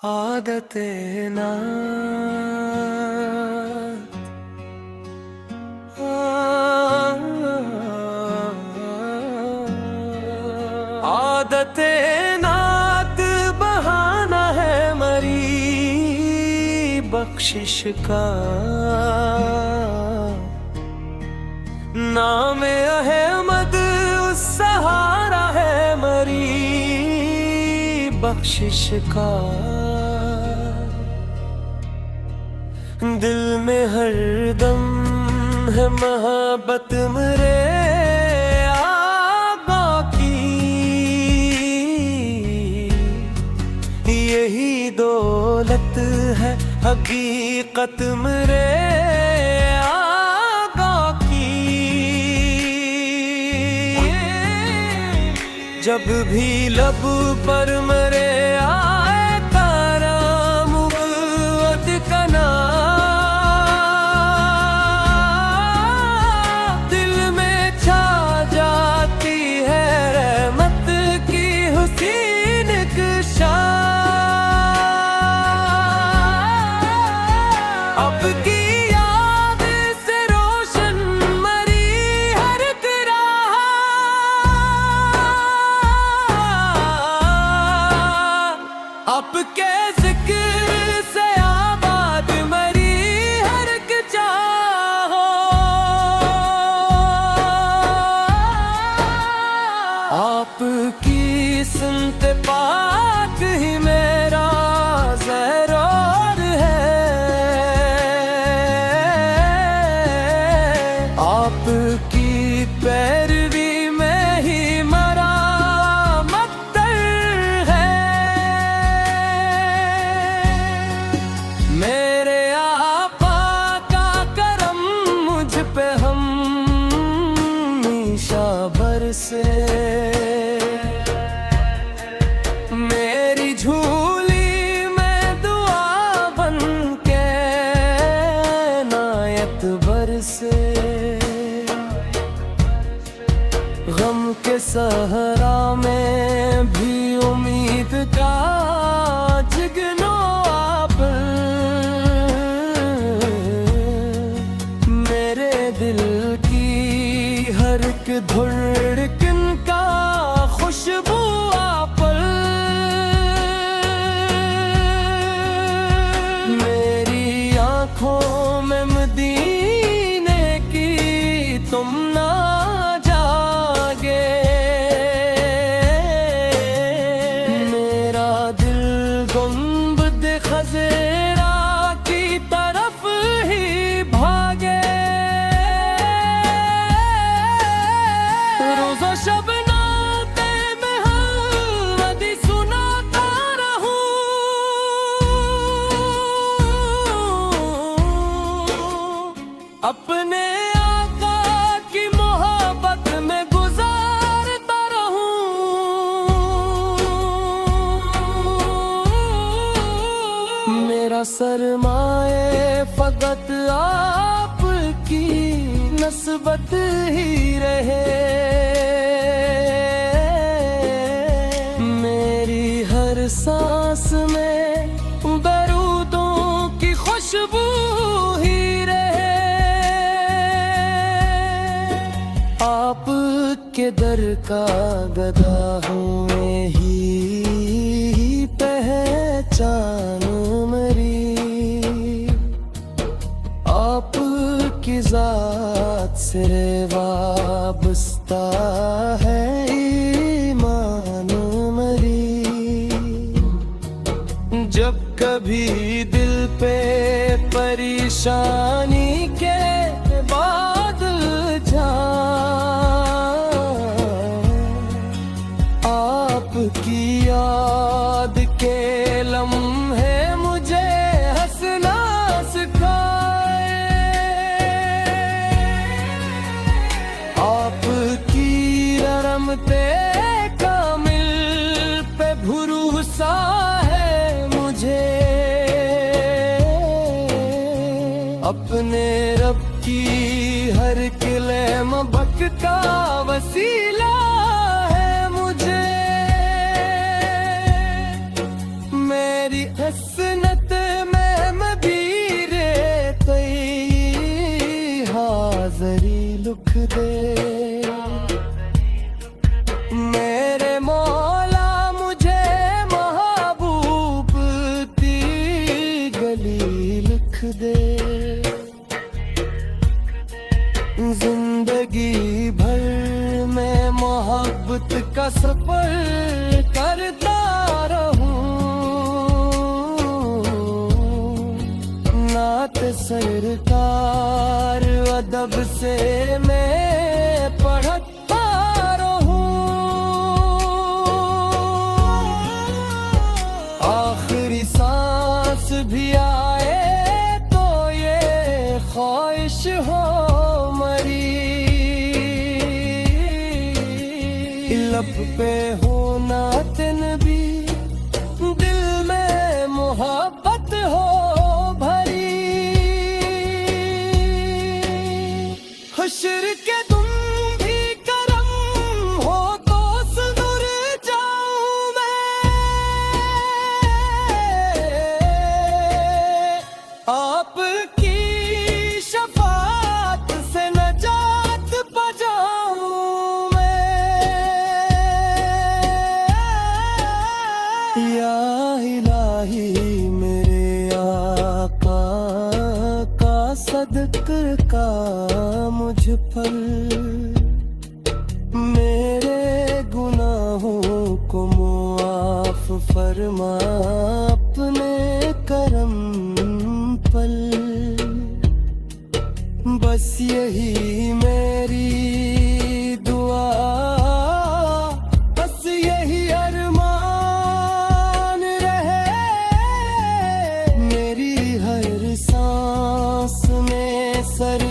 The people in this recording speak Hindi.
आदतें ना आदतें नात बहाना है मरी बख्शिश का नाम अहमद उस सहारा है मरी बख्शिश का। दिल में हरदम है मोहब्बत मेरे आका की, यही दौलत है हकीकत मेरे आका की। जब भी लब पर मेरे आए तारा मुबद्दत का नाम, दिल में छा जाती है रहमत की हुसीन कुशा। अब की याद से रोशन मरी हर राह, आपके जिक्र से आबाद मरी हर चाहो। आपकी सुनते पाक ही मेरा ज़हरोर है, आपकी पैरवी में ही मरा मक्तर है। मेरे आका का करम मुझ पे हमेशा बरसे, मेरी झूली में दुआ बन के नायत बरसे। गम के सहरा में भी उम्मीद का जगनो आप, मेरे दिल की हर एक धड़कन का खुशबू आप, मेरी आँखों में मदीने की तुम ना जागे। मेरा दिल गुंबद खज़ेरा की तरफ ही भागे। रोज़ो शब नाते महमदी सुनाता रहूं, अपने आका की मोहब्बत में गुजारता रहूं। मेरा सरमाए फकत आपकी नस्बत ही रहे, मेरी हर सांस में दरूदों की खुशबू ही रहे। आपके दर का गदा हूँ ही पहचान मेरी, आपकी जात से वाबस्ता है ईमान मेरी। जब कभी दिल पे परेशानी के बादल आपकी याद के लम्हे मुझे हंसना सिखाए। आपकी रहमते कामिल पे भरोसा है मुझे, अपने रब की हर किलेम बक का वसीला है मुझे। मेरी हसनत में मबीरे तई हाजरी लुख दे मेरे मौला मुझे महबूब ती गली लिख दे जिंदगी भर में मोहब्बत का सफर करता रहूं नात सरकार अदब से मैं पढ़ता रहूं आखिरी सांस भी आए तो ये ख्वाहिश हो लब पे होना नबी दिल में मोहब्बत हो भरी हश्र के तुम भी करम हो तो सुधर जाऊं मैं आपकी शफात से नजात पा जाऊं या इलाही मेरे आका का सदक़े का मुझ पर मेरे गुनाहों को मुआफ़ फरमा अपने करम पर बस यही मेरी दुआ बस यही सांस में सर